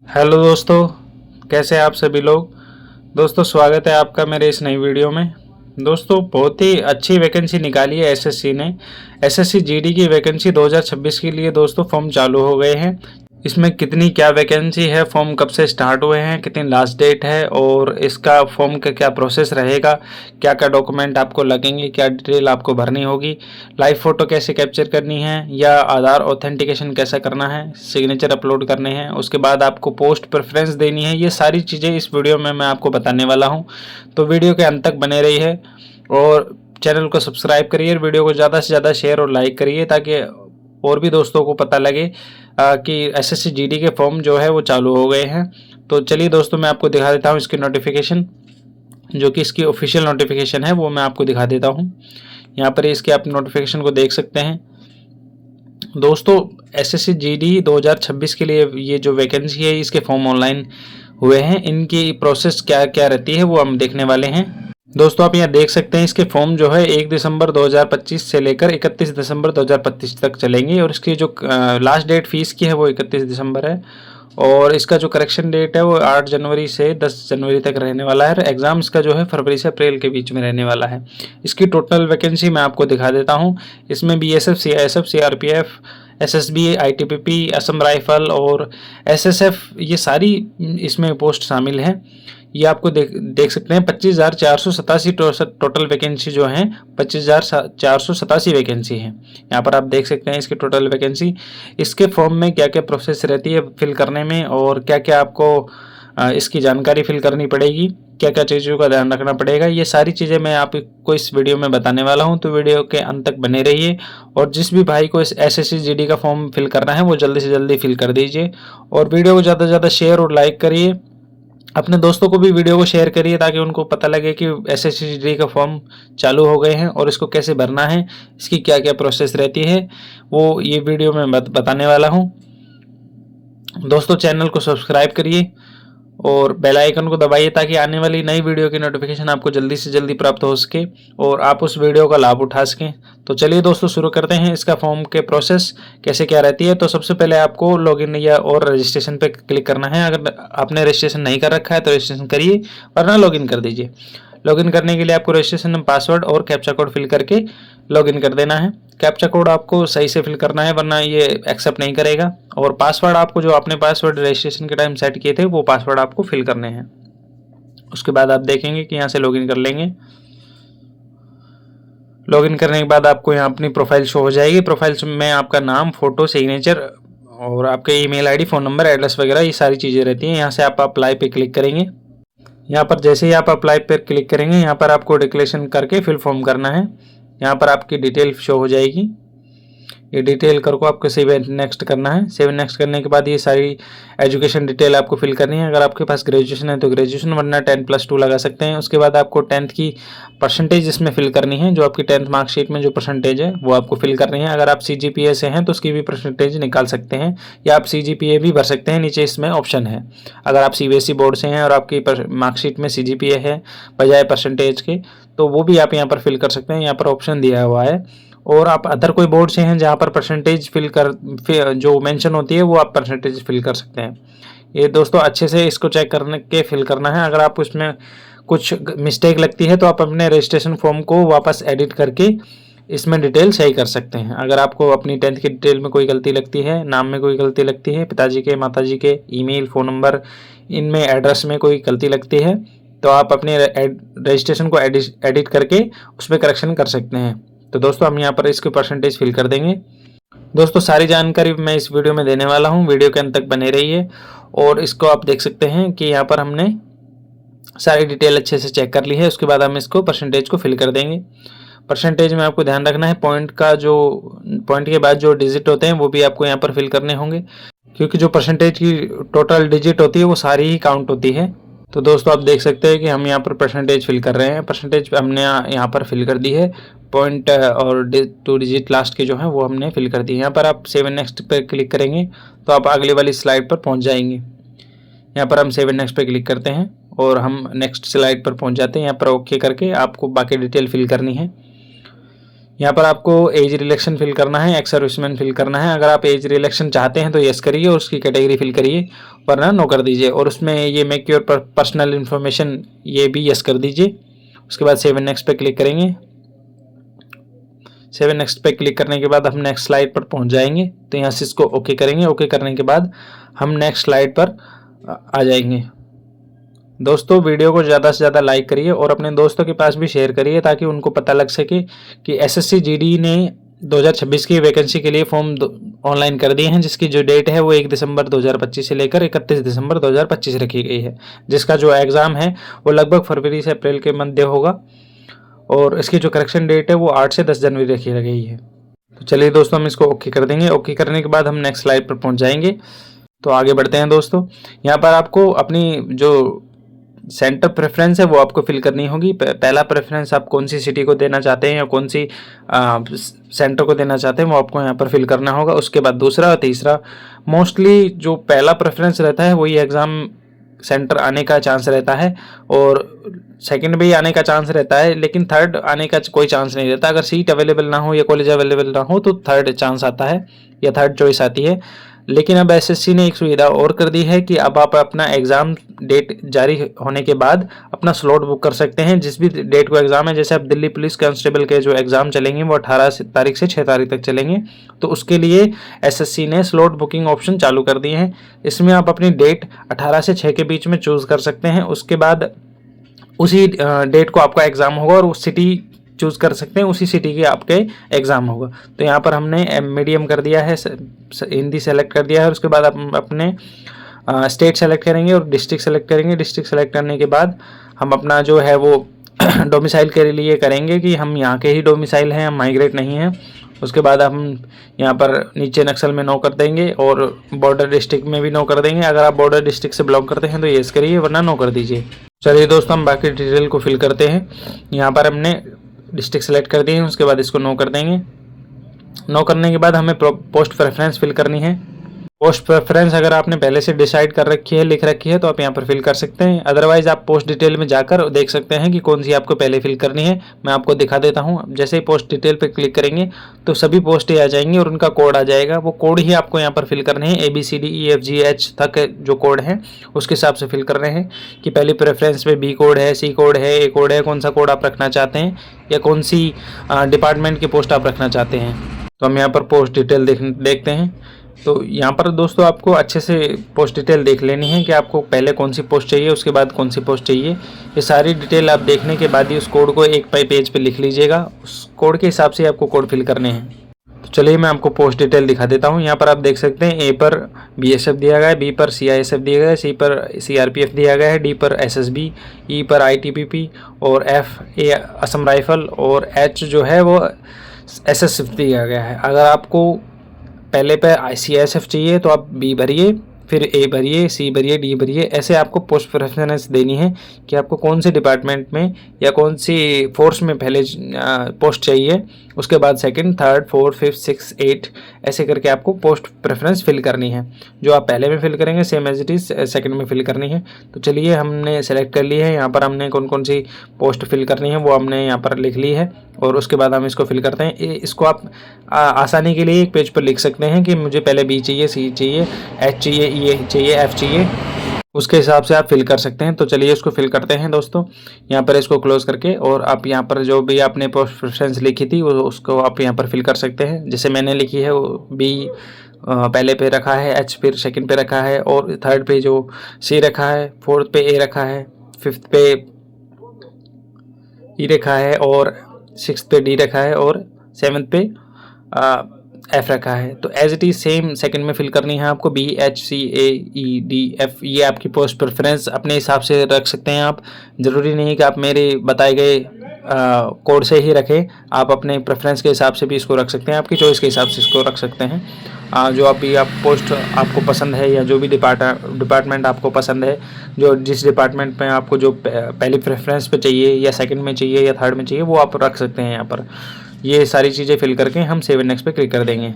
Hello दोस्तों, कैसे हैं आप सभी लोग। दोस्तों स्वागत है आपका मेरे इस नई वीडियो में। दोस्तों बहुत ही अच्छी वैकेंसी निकाली है एसएससी ने। एसएससी जीडी की वैकेंसी 2026 के लिए दोस्तों फॉर्म चालू हो गए हैं। इसमें कितनी क्या वैकेंसी है, फॉर्म कब से स्टार्ट हुए हैं, कितनी लास्ट डेट है और इसका फॉर्म का क्या प्रोसेस रहेगा, क्या क्या डॉक्यूमेंट आपको लगेंगे, क्या डिटेल आपको भरनी होगी, लाइव फ़ोटो कैसे कैप्चर करनी है या आधार ऑथेंटिकेशन कैसा करना है, सिग्नेचर अपलोड करने हैं, उसके बाद आपको पोस्ट प्रेफरेंस देनी है। ये सारी चीज़ें इस वीडियो में मैं आपको बताने वाला हूँ, तो वीडियो के अंत तक बने रही है और चैनल को सब्सक्राइब करिए, वीडियो को ज़्यादा से ज़्यादा शेयर और लाइक करिए ताकि और भी दोस्तों को पता लगे कि एसएससी जीडी के फॉर्म जो है वो चालू हो गए हैं। तो चलिए दोस्तों मैं आपको दिखा देता हूँ इसकी नोटिफिकेशन, जो कि इसकी ऑफिशियल नोटिफिकेशन है वो मैं आपको दिखा देता हूँ। यहाँ पर इसके आप नोटिफिकेशन को देख सकते हैं। दोस्तों एसएससी जीडी 2026 के लिए ये जो वैकेंसी है इसके फॉर्म ऑनलाइन हुए हैं, इनकी प्रोसेस क्या क्या रहती है वो हम देखने वाले हैं। दोस्तों आप यहाँ देख सकते हैं इसके फॉर्म जो है 1 दिसंबर 2025 से लेकर 31 दिसंबर 2025 तक चलेंगे और इसकी जो लास्ट डेट फीस की है वो 31 दिसंबर है और इसका जो करेक्शन डेट है वो 8 जनवरी से 10 जनवरी तक रहने वाला है। एग्जाम इसका जो है फरवरी से अप्रैल के बीच में रहने वाला है। इसकी टोटल वैकेंसी मैं आपको दिखा देता हूँ। इसमें BSF, CISF, CRPF, SSB, ITBP, Assam rifle और एसएसएफ ये सारी इसमें पोस्ट शामिल हैं। ये आपको देख सकते हैं 25,487 टोटल वैकेंसी जो हैं, 25,487 वैकेंसी हैं। यहाँ पर आप देख सकते हैं इसकी टोटल वैकेंसी। इसके फॉर्म में क्या क्या प्रोसेस रहती है फिल करने में और क्या क्या आपको इसकी जानकारी फिल करनी पड़ेगी, क्या क्या चीज़ों का ध्यान रखना पड़ेगा, ये सारी चीज़ें मैं आपको इस वीडियो में बताने वाला हूं। तो वीडियो के अंत तक बने रहिए और जिस भी भाई को इस एसएससी जीडी का फॉर्म फिल करना है वो जल्दी से जल्दी फिल कर दीजिए और वीडियो को ज़्यादा से ज़्यादा शेयर और लाइक करिए। अपने दोस्तों को भी वीडियो को शेयर करिए ताकि उनको पता लगे कि एसएससी जीडी का फॉर्म चालू हो गए हैं और इसको कैसे भरना है, इसकी क्या क्या प्रोसेस रहती है वो ये वीडियो में बताने वाला हूँ। दोस्तों चैनल को सब्सक्राइब करिए और बेल आइकन को दबाइए ताकि आने वाली नई वीडियो की नोटिफिकेशन आपको जल्दी से जल्दी प्राप्त हो सके और आप उस वीडियो का लाभ उठा सकें। तो चलिए दोस्तों शुरू करते हैं इसका फॉर्म के प्रोसेस कैसे क्या रहती है। तो सबसे पहले आपको लॉगिन या और रजिस्ट्रेशन पे क्लिक करना है। अगर आपने रजिस्ट्रेशन नहीं कर रखा है तो रजिस्ट्रेशन करिए वरना लॉगिन कर दीजिए। लॉगिन करने के लिए आपको रजिस्ट्रेशन पासवर्ड और कैप्चा कोड फिल करके लॉगिन कर देना है। कैप्चा कोड आपको सही से फिल करना है वरना ये एक्सेप्ट नहीं करेगा और पासवर्ड आपको जो आपने पासवर्ड रजिस्ट्रेशन के टाइम सेट किए थे वो पासवर्ड आपको फिल करने हैं। उसके बाद आप देखेंगे कि यहाँ से लॉगिन कर लेंगे। लॉगिन करने के बाद आपको यहाँ अपनी प्रोफाइल शो हो जाएगी। प्रोफाइल में आपका नाम, फोटो, सिग्नेचर और आपके email ID, phone number, address वगैरह ये सारी चीज़ें रहती हैं। यहाँ से आप अप्लाई पे क्लिक करेंगे। यहाँ पर जैसे ही आप अप्लाई पर क्लिक करेंगे यहाँ पर आपको डिक्लेरेशन करके फिल फॉर्म करना है। यहाँ पर आपकी डिटेल शो हो जाएगी। ये डिटेल कर को आपको सेव नेक्स्ट करना है। सेव नेक्स्ट करने के बाद ये सारी एजुकेशन डिटेल आपको फिल करनी है। अगर आपके पास ग्रेजुएशन है तो ग्रेजुएशन वरना 10+2 लगा सकते हैं। उसके बाद आपको 10th की परसेंटेज इसमें फिल करनी है। जो आपकी 10th मार्कशीट में जो परसेंटेज है वो आपको फिल करनी है। अगर आप CGPA से हैं तो उसकी भी परसेंटेज निकाल सकते हैं या आप CGPA भी भर सकते हैं, नीचे इसमें ऑप्शन है। अगर आप CBSE बोर्ड से हैं और आपकी मार्कशीट में CGPA है बजाय परसेंटेज के तो वो भी आप यहाँ पर फिल कर सकते हैं। यहाँ पर ऑप्शन दिया हुआ है। और आप अदर कोई बोर्ड से हैं जहाँ पर परसेंटेज जो मेंशन होती है वो आप परसेंटेज फिल कर सकते हैं। ये दोस्तों अच्छे से इसको चेक करने के फिल करना है। अगर आप उसमें कुछ मिस्टेक लगती है तो आप अपने रजिस्ट्रेशन फॉर्म को वापस एडिट करके इसमें डिटेल सही कर सकते हैं। अगर आपको अपनी 10th की डिटेल में कोई गलती लगती है, नाम में कोई गलती लगती है, पिताजी के, माताजी के, ईमेल, फ़ोन नंबर, इनमें एड्रेस में कोई गलती लगती है तो आप अपने रजिस्ट्रेशन को एडिट करके उसमें करेक्शन कर सकते हैं। तो दोस्तों हम यहाँ पर इसकी परसेंटेज फिल कर देंगे। दोस्तों सारी जानकारी मैं इस वीडियो में देने वाला हूँ, वीडियो के अंत तक बने रहिए। और इसको आप देख सकते हैं कि यहाँ पर हमने सारी डिटेल अच्छे से चेक कर ली है। उसके बाद हम इसको परसेंटेज को फिल कर देंगे। परसेंटेज में आपको ध्यान रखना है पॉइंट के बाद जो डिजिट होते हैं वो भी आपको यहाँ पर फिल करने होंगे, क्योंकि जो परसेंटेज की टोटल डिजिट होती है वो सारी ही काउंट होती है। तो दोस्तों आप देख सकते हैं कि हम यहाँ पर परसेंटेज फिल कर रहे हैं। परसेंटेज हमने यहाँ पर फिल कर दी है। पॉइंट और 2 डिजिट लास्ट के जो हैं वो हमने फिल कर दिए। यहाँ पर आप सेव नेक्स्ट पर क्लिक करेंगे तो आप अगली वाली स्लाइड पर पहुँच जाएंगे। यहाँ पर हम सेव नेक्स्ट पर क्लिक करते हैं और हम नेक्स्ट स्लाइड पर पहुँच जाते हैं। यहाँ पर ओके करके आपको बाकी डिटेल फिल करनी है। यहाँ पर आपको एज रिलेक्शन फिल करना है, एक्स सर्विसमैन फिल करना है। अगर आप एज रिलेक्शन चाहते हैं तो यस करिए और उसकी कैटेगरी फिल करिए, वरना नो कर दीजिए। और उसमें ये मेक योर पर्सनल इन्फॉर्मेशन ये भी यस कर दीजिए। उसके बाद सेव नेक्स्ट पे क्लिक करेंगे। सेव नेक्स्ट पे क्लिक करने के बाद हम नेक्स्ट स्लाइड पर पहुंच जाएंगे। तो यहाँ से इसको ओके करेंगे। ओके करने के बाद हम नेक्स्ट स्लाइड पर आ जाएंगे। दोस्तों वीडियो को ज़्यादा से ज़्यादा लाइक करिए और अपने दोस्तों के पास भी शेयर करिए, ताकि उनको पता लग सके कि एसएससी जीडी ने 2026 की वैकेंसी के लिए फॉर्म ऑनलाइन कर दिए हैं, जिसकी जो डेट है वो 1 दिसंबर 2025 से लेकर 31 दिसंबर 2025 रखी गई है। जिसका जो एग्ज़ाम है वो लगभग फरवरी से अप्रैल के मध्य होगा और इसकी जो करेक्शन डेट है वो 8 से 10 जनवरी रखी गई है। तो चलिए दोस्तों हम इसको ओके कर देंगे। ओके करने के बाद हम नेक्स्ट स्लाइड पर पहुँच जाएंगे। तो आगे बढ़ते हैं दोस्तों। यहाँ पर आपको अपनी जो सेंटर प्रेफरेंस है वो आपको फिल करनी होगी। पहला प्रेफरेंस आप कौन सी सिटी को देना चाहते हैं या कौन सी सेंटर को देना चाहते हैं वो आपको यहाँ पर फिल करना होगा। उसके बाद दूसरा और तीसरा, मोस्टली जो पहला प्रेफरेंस रहता है वही एग्ज़ाम सेंटर आने का चांस रहता है और सेकंड भी आने का चांस रहता है, लेकिन थर्ड आने का कोई चांस नहीं रहता। अगर सीट अवेलेबल ना हो या कॉलेज अवेलेबल ना हो तो थर्ड चांस आता है या थर्ड चॉइस आती है। लेकिन अब एसएससी ने एक सुविधा और कर दी है कि अब आप अपना एग्ज़ाम डेट जारी होने के बाद अपना स्लॉट बुक कर सकते हैं जिस भी डेट को एग्ज़ाम है। जैसे अब दिल्ली पुलिस कांस्टेबल के जो एग्ज़ाम चलेंगे वो 18 तारीख से 6 तारीख तक चलेंगे, तो उसके लिए एसएससी ने स्लॉट बुकिंग ऑप्शन चालू कर दिए हैं। इसमें आप अपनी डेट 18 से 6 के बीच में चूज़ कर सकते हैं। उसके बाद उसी डेट को आपका एग्ज़ाम होगा और उस सिटी चूज़ कर सकते हैं, उसी सिटी के आपके एग्ज़ाम होगा। तो यहाँ पर हमने मीडियम कर दिया है, हिंदी सेलेक्ट कर दिया है। उसके बाद आप अपने स्टेट सेलेक्ट करेंगे और डिस्ट्रिक्ट सेलेक्ट करेंगे। डिस्ट्रिक्ट सेलेक्ट करने के बाद हम अपना जो है वो डोमिसाइल के लिए करेंगे कि हम यहाँ के ही डोमिसाइल हैं, हम माइग्रेट नहीं हैं। उसके बाद हम यहाँ पर नीचे नक्सल में नो कर देंगे और बॉर्डर डिस्ट्रिक्ट में भी नो कर देंगे। अगर आप बॉर्डर डिस्ट्रिक्ट से बिलोंग करते हैं तो येस करिए, वरना नो कर दीजिए। चलिए दोस्तों हम बाकी डिटेल को फिल करते हैं। यहाँ पर हमने डिस्ट्रिक्ट सेलेक्ट कर दिए हैं, उसके बाद इसको नो कर देंगे। नो करने के बाद हमें पोस्ट प्रेफरेंस फिल करनी है। पोस्ट प्रेफरेंस अगर आपने पहले से डिसाइड कर रखी है, लिख रखी है, तो आप यहाँ पर फिल कर सकते हैं। अदरवाइज आप पोस्ट डिटेल में जाकर देख सकते हैं कि कौन सी आपको पहले फिल करनी है। मैं आपको दिखा देता हूँ। जैसे ही पोस्ट डिटेल पे क्लिक करेंगे तो सभी पोस्टें आ जाएंगी और उनका कोड आ जाएगा। वो कोड ही आपको यहाँ पर फिल करने हैं। ABCDEFGH तक जो कोड है उसके हिसाब से फिल कर रहे हैं कि पहली प्रेफरेंस में B कोड है, C कोड है, A कोड है, कौन सा कोड आप रखना चाहते हैं या कौन सी डिपार्टमेंट की पोस्ट आप रखना चाहते हैं। तो हम यहाँ पर पोस्ट डिटेल देखते हैं। तो यहाँ पर दोस्तों आपको अच्छे से पोस्ट डिटेल देख लेनी है कि आपको पहले कौन सी पोस्ट चाहिए, उसके बाद कौन सी पोस्ट चाहिए। ये सारी डिटेल आप देखने के बाद ही उस कोड को एक पेज पे लिख लीजिएगा। उस कोड के हिसाब से आपको कोड फिल करने हैं। तो चलिए मैं आपको पोस्ट डिटेल दिखा देता हूँ। यहाँ पर आप देख सकते हैं A पर BSF दिया गया है, B पर CISF दिया गया है, C पर CRPF दिया गया है, D पर SSB, E पर ITBP और F असम राइफल और H जो है वो SSF दिया गया है। अगर आपको पहले पे CISF चाहिए तो आप B भरिए, फिर A भरिए, C भरिए, D भरिए। ऐसे आपको पोस्ट प्रेफरेंस देनी है कि आपको कौन से डिपार्टमेंट में या कौन सी फोर्स में पहले पोस्ट चाहिए, उसके बाद second, third, fourth, fifth, six, 8 ऐसे करके आपको पोस्ट प्रेफरेंस फिल करनी है। जो आप पहले में फिल करेंगे same as it is second में फिल करनी है। तो चलिए हमने सेलेक्ट कर ली है। यहाँ पर हमने कौन कौन सी पोस्ट फिल करनी है वो हमने यहाँ पर लिख ली है और उसके बाद हम इसको फिल करते हैं। इसको आप आसानी के लिए एक पेज पर लिख सकते हैं कि मुझे पहले B चाहिए, C चाहिए, H चाहिए, E चाहिए, F चाहिए, उसके हिसाब से आप फिल कर सकते हैं। तो चलिए इसको फिल करते हैं दोस्तों। यहाँ पर इसको क्लोज करके और आप यहाँ पर जो भी आपने पोस्ट प्रेफरेंस लिखी थी वो उसको आप यहाँ पर फिल कर सकते हैं। जैसे मैंने लिखी है वो B पहले पे रखा है, H फिर सेकंड पे रखा है और थर्ड पे जो C रखा है, फोर्थ पे A रखा है, फिफ्थ पे E रखा है और सिक्स पे D रखा है और सेवन्थ पे F रखा है। तो as it is same second में फिल करनी है आपको B, H, C, A, E, D, F। ये आपकी पोस्ट प्रेफरेंस अपने हिसाब से रख सकते हैं आप। ज़रूरी नहीं कि आप मेरे बताए गए कोड से ही रखें, आप अपने प्रेफरेंस के हिसाब से भी इसको रख सकते हैं, आपकी चॉइस के हिसाब से इसको रख सकते हैं। जो अभी आप पोस्ट आपको पसंद है या जो भी डिपार्टमेंट आपको पसंद है, जो जिस डिपार्टमेंट में आपको जो पहली प्रेफरेंस पे चाहिए या सेकंड में चाहिए या थर्ड में चाहिए वो आप रख सकते हैं। यहाँ पर ये सारी चीज़ें फिल करके हम सेव नेक्स्ट पे क्लिक कर देंगे।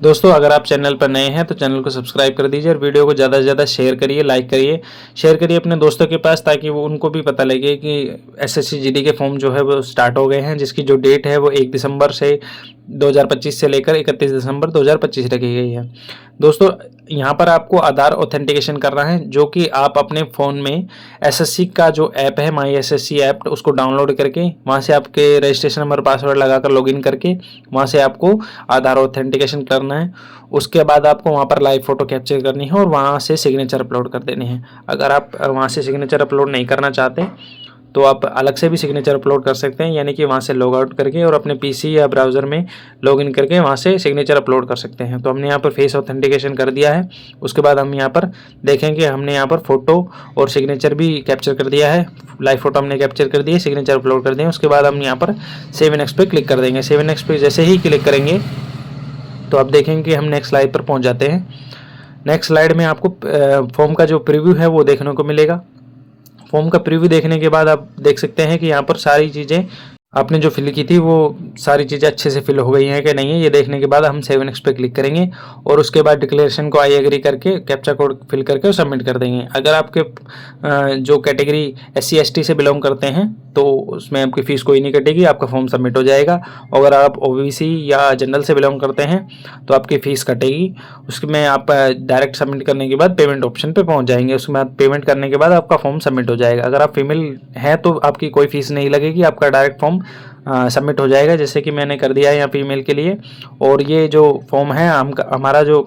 दोस्तों अगर आप चैनल पर नए हैं तो चैनल को सब्सक्राइब कर दीजिए और वीडियो को ज़्यादा से ज़्यादा शेयर करिए, लाइक करिए, शेयर करिए अपने दोस्तों के पास, ताकि वो उनको भी पता लगे कि एसएससी जीडी के फॉर्म जो है वो स्टार्ट हो गए हैं, जिसकी जो डेट है वो 1 दिसंबर से 2025 से लेकर 31 दिसंबर 2025 रखी गई है। दोस्तों यहाँ पर आपको आधार ऑथेंटिकेशन करना है, जो कि आप अपने फ़ोन में एसएससी का जो ऐप है माई एसएससी ऐप, उसको डाउनलोड करके वहाँ से आपके रजिस्ट्रेशन नंबर पासवर्ड लगाकर लॉगिन करके वहाँ से आपको आधार ऑथेंटिकेशन करना है। उसके बाद आपको वहाँ पर लाइव फ़ोटो कैप्चर करनी है और वहाँ से सिग्नेचर अपलोड कर देने हैं। अगर आप वहाँ से सिग्नेचर अपलोड नहीं करना चाहते तो आप अलग से भी सिग्नेचर अपलोड कर सकते हैं, यानी कि वहाँ से लॉग आउट करके और अपने पीसी या ब्राउज़र में लॉगिन करके वहाँ से सिग्नेचर अपलोड कर सकते हैं। तो हमने यहाँ पर फेस ऑथेंटिकेशन कर दिया है। उसके बाद हम यहाँ पर देखें कि हमने यहाँ पर फ़ोटो और सिग्नेचर भी कैप्चर कर दिया है। लाइव फोटो हमने कैप्चर कर दिया, सिग्नेचर अपलोड कर दिए। उसके बाद हम यहाँ पर सेव नेक्स्ट पे क्लिक कर देंगे। सेव नेक्स्ट पे जैसे ही क्लिक करेंगे तो आप देखेंगे कि हम नेक्स्ट स्लाइड पर पहुँच जाते हैं। नेक्स्ट स्लाइड में आपको फॉर्म का जो प्रीव्यू है वो देखने को मिलेगा। फॉर्म का प्रीव्यू देखने के बाद आप देख सकते हैं कि यहाँ पर सारी चीज़ें आपने जो फिल की थी वो सारी चीज़ें अच्छे से फिल हो गई हैं कि नहीं है, ये देखने के बाद हम सेव नेक्स्ट पे क्लिक करेंगे और उसके बाद डिक्लेरेशन को आई एग्री करके कैप्चा कोड फिल करके सबमिट कर देंगे। अगर आपके जो कैटेगरी SC ST से बिलोंग करते हैं तो उसमें आपकी फ़ीस कोई नहीं कटेगी, आपका फॉर्म सबमिट हो जाएगा। अगर आप OBC या जनरल से बिलोंग करते हैं तो आपकी फ़ीस कटेगी। उसमें आप डायरेक्ट सबमिट करने के बाद पेमेंट ऑप्शन पे पहुंच जाएंगे। उसके बाद पेमेंट करने के बाद आपका फॉर्म सबमिट हो जाएगा। अगर आप फीमेल हैं तो आपकी कोई फ़ीस नहीं लगेगी, आपका डायरेक्ट फॉर्म सबमिट हो जाएगा, जैसे कि मैंने कर दिया है यहाँ फीमेल के लिए। और ये जो फॉर्म है हमारा जो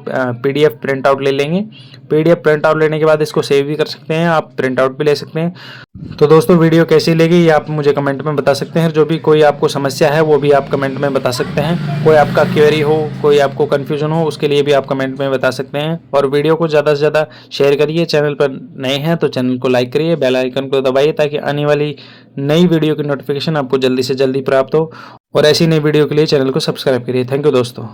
PDF प्रिंट आउट ले लेंगे। PDF प्रिंट आउट लेने के बाद इसको सेव भी कर सकते हैं, आप प्रिंट आउट भी ले सकते हैं। तो दोस्तों वीडियो कैसी लगी ये आप मुझे कमेंट में बता सकते हैं। जो भी कोई आपको समस्या है वो भी आप कमेंट में बता सकते हैं। कोई आपका क्वेरी हो, कोई आपको कन्फ्यूजन हो, उसके लिए भी आप कमेंट में बता सकते हैं। और वीडियो को ज़्यादा से ज़्यादा शेयर करिए। चैनल पर नए हैं तो चैनल को लाइक करिए, बेल आइकन को दबाइए ताकि आने वाली नई वीडियो की नोटिफिकेशन आपको जल्दी से जल्दी प्राप्त हो। और ऐसी नई वीडियो के लिए चैनल को सब्सक्राइब करिए। थैंक यू दोस्तों।